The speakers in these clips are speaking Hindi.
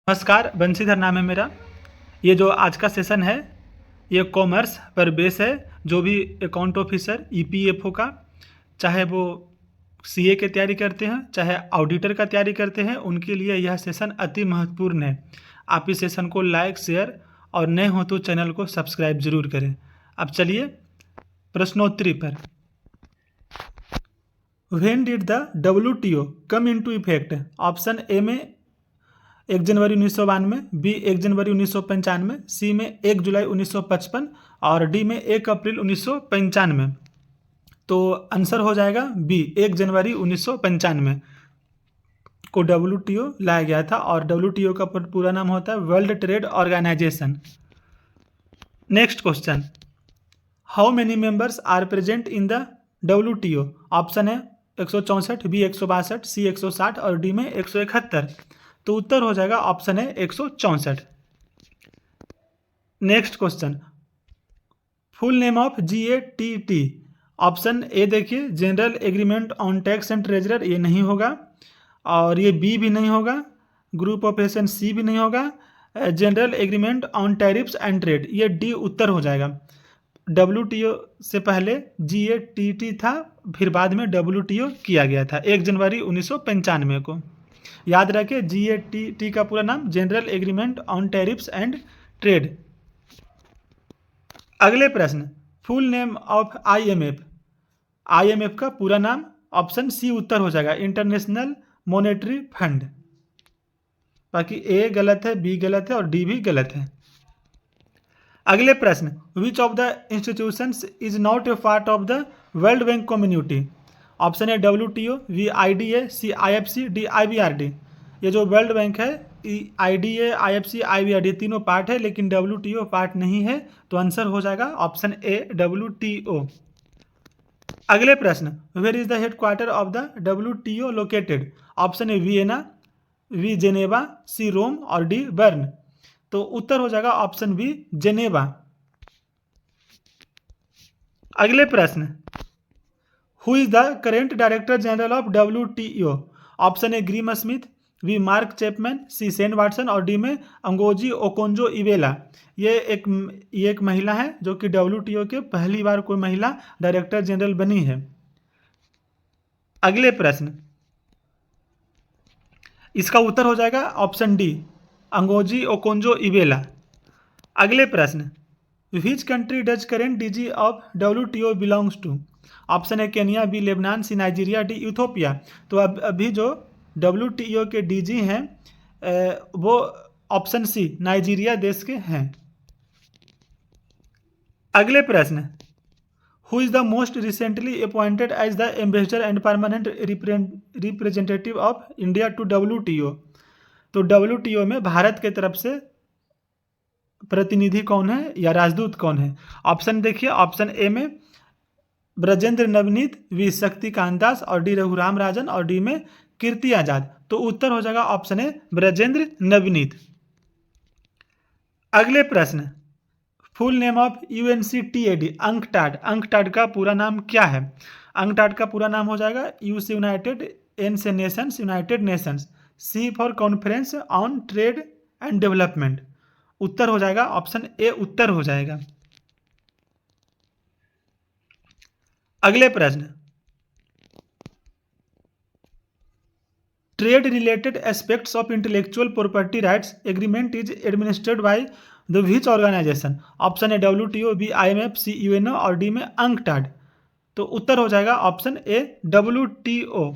नमस्कार, बंशीधर नाम है मेरा। ये जो आज का सेशन है ये कॉमर्स पर बेस है। जो भी अकाउंट ऑफिसर ईपीएफओ का, चाहे वो सीए की तैयारी करते हैं चाहे ऑडिटर का तैयारी करते हैं, उनके लिए यह सेशन अति महत्वपूर्ण है। आप इस सेशन को लाइक, शेयर और नए हो तो चैनल को सब्सक्राइब जरूर करें। अब चलिए प्रश्नोत्तरी पर। When did the WTO come into effect? Option A में 1 जनवरी 1992, बी 1 जनवरी 1995, सी में 1 जुलाई 1955 और डी में 1 अप्रैल 1995। तो आंसर हो जाएगा बी 1 जनवरी 1995 को WTO लाया गया था और WTO का पूरा नाम होता है world trade organisation. Next question, how many members are present in the WTO? Option है 164, बी 162, सी 160 और डी में 171। तो उत्तर हो जाएगा ऑप्शन है 164। Next question, full name of GATT? Option A देखिए general agreement on tax and treasurer, ये नहीं होगा और ये बी भी नहीं होगा, ग्रुप ऑफ एशन सी भी नहीं होगा, general agreement on tariffs and trade, ये डी उत्तर हो जाएगा। WTO से पहले GATT था, फिर बाद में WTO किया गया था 1 जनवरी 1995 को। याद रखें GATT का पूरा नाम general agreement on tariffs and trade. अगले प्रश्न, फुल नेम ऑफ IMF का पूरा नाम? ऑप्शन सी उत्तर हो जाएगा, इंटरनेशनल मॉनेटरी फंड। बाकी ए गलत है, बी गलत है और डी भी गलत है। अगले प्रश्न, which of the institutions is not a part of the world bank community? Option है WTO, बी IDA, सी IFC, डी IBRD। ये जो वर्ल्ड बैंक है IDA, IFC, IBRD तीनों पार्ट है लेकिन WTO पार्ट नहीं है, तो आंसर हो जाएगा ऑप्शन ए WTO। अगले प्रश्न, where is the headquarter of the WTO located? Option A Vienna, B Geneva, C Rome और डी बर्न। तो उत्तर हो जाएगा ऑप्शन बी जेनेवा। अगले प्रश्न, who is the current director general of WTO? Option A Graeme Smith, B Mark Chapman, C Shane Watson और डी में अंगोजी ओकोंजो इवेला। ये एक महिला है जो कि WTO के पहली बार कोई महिला डायरेक्टर जनरल बनी है। अगले प्रश्न, इसका उत्तर हो जाएगा option D Ngozi Okonjo Iweala. अगले प्रश्न, which country does current DG of WTO belongs to? Option है Kenya, B Lebanon, C Nigeria, D Ethiopia. तो अभी जो WTO के DG हैं वो ऑप्शन सी नाइजीरिया देश के हैं। अगले प्रश्न, who is the most recently appointed as the ambassador and permanent representative of India to WTO? तो WTO में भारत के तरफ से प्रतिनिधि कौन है या राजदूत कौन है? ऑप्शन देखिए, ऑप्शन ए में ब्रजेंद्र नवनीत, बी शक्तिकांत दास और डी रघुराम राजन और डी में कीर्ति आजाद। तो उत्तर हो जाएगा ऑप्शन ए ब्रजेंद्र नवनीत। अगले प्रश्न, full name of UNCTAD UNCTAD, UNCTAD का पूरा नाम क्या है? अंकटाड का पूरा नाम हो जाएगा यू से यूनाइटेड, एन से nations, united nations, C for conference on trade and development. उत्तर हो जाएगा ऑप्शन ए उत्तर हो जाएगा। अगले प्रश्न, trade related aspects of intellectual property rights agreement is administered by the which organization? Option है WTO, B IMF, C UNO और डी में अंकटाड। तो उत्तर हो जाएगा ऑप्शन ए WTO।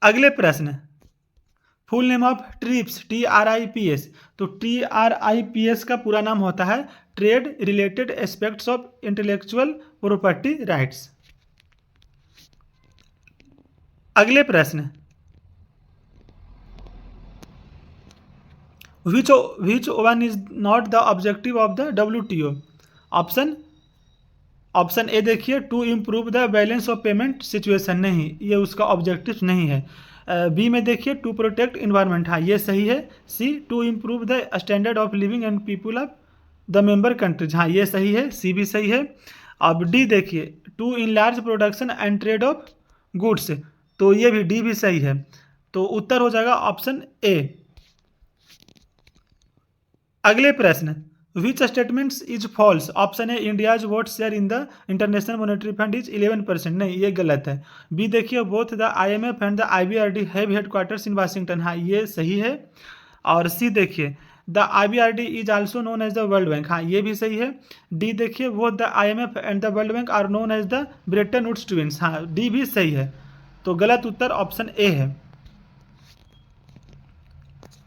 अगले प्रश्न, full name of TRIPS TRIPS? तो TRIPS का पूरा नाम होता है trade related aspects of intellectual property rights. अगले प्रश्न, which one is not the objective of the WTO? Option A देखिए to improve the balance of payment situation, नहीं ये उसका ऑब्जेक्टिव नहीं है। बी में देखिए टू प्रोटेक्ट इन्वायरमेंट, हाँ ये सही है। C to improve the standard of living and people of the member countries, हाँ ये सही है, सी भी सही है। अब डी देखिए to enlarge production and trade of goods, तो ये भी डी भी सही है। तो उत्तर हो जाएगा ऑप्शन ए अगले प्रश्न, which statements is false? Option A India's vote share in the international monetary fund is 11%, नहीं ये गलत है। बी देखिए, both the IMF and the IBRD have headquarters in Washington, हाँ ये सही है। और सी देखिए, the IBRD is also known as the world bank, हाँ ये भी सही है। डी देखिए, both the IMF and the world bank are known as the Bretton Woods twins, हाँ डी भी सही है। तो गलत उत्तर ऑप्शन ए है।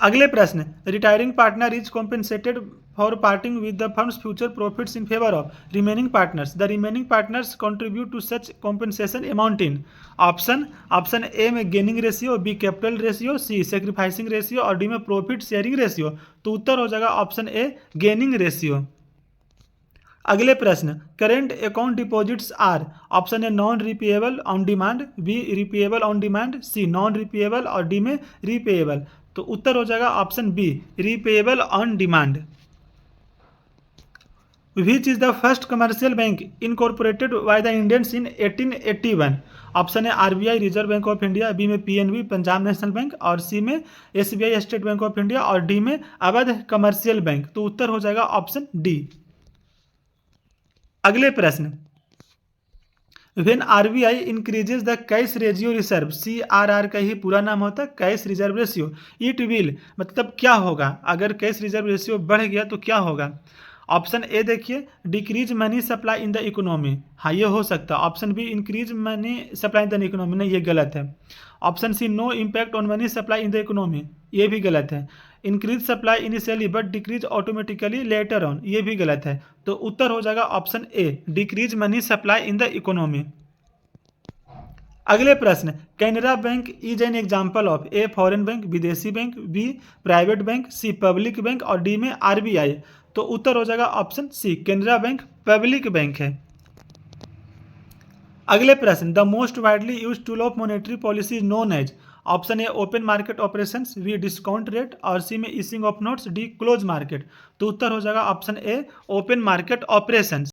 अगले प्रश्न, retiring partner is compensated for parting with the firm's future profits in favour of remaining partners, the remaining partners contribute to such compensation amount in. Option A में gaining ratio, B capital ratio, C sacrificing ratio और डी में प्रॉफिट शेयरिंग रेशियो। तो उत्तर हो जाएगा ऑप्शन ए गेनिंग रेशियो। अगले प्रश्न, current account deposits are, option A non repayable on demand, B repayable on demand, C non repayable और डी में रिपेएबल। तो उत्तर हो जाएगा option B repayable on demand. Which is the first commercial bank incorporated by the Indians in 1881? Option A RBI reserve bank of India, B में PNB पंजाब नेशनल बैंक और सी में SBI state bank of India और डी में अवध कमर्शियल बैंक। तो उत्तर हो जाएगा ऑप्शन डी। अगले प्रश्न, when RBI increases the cash ratio reserve, CRR का ही पूरा नाम होता है cash reserve ratio, it will मतलब क्या होगा? अगर कैश रिजर्व रेशियो बढ़ गया तो क्या होगा? ऑप्शन ए देखिए, decrease money supply in the economy, हाँ ये हो सकता है। Option B increase money supply in the economy, नहीं ये गलत है। Option C no impact on money supply in the economy, ये भी गलत है। Increase supply initially but decrease automatically later on, ये भी गलत है। तो उत्तर हो जाएगा option A decrease money supply in the economy. अगले प्रश्न, Canara bank is an example of a foreign bank विदेशी bank, B private bank, C public bank और डी में RBI। तो उत्तर हो जाएगा option C Canara bank public bank है। अगले प्रश्न, the most widely use tool of monetary policy is known as, option A open market operations, B discount rate और सी में issuing of notes, D close market. तो उत्तर हो जाएगा option A open market operations.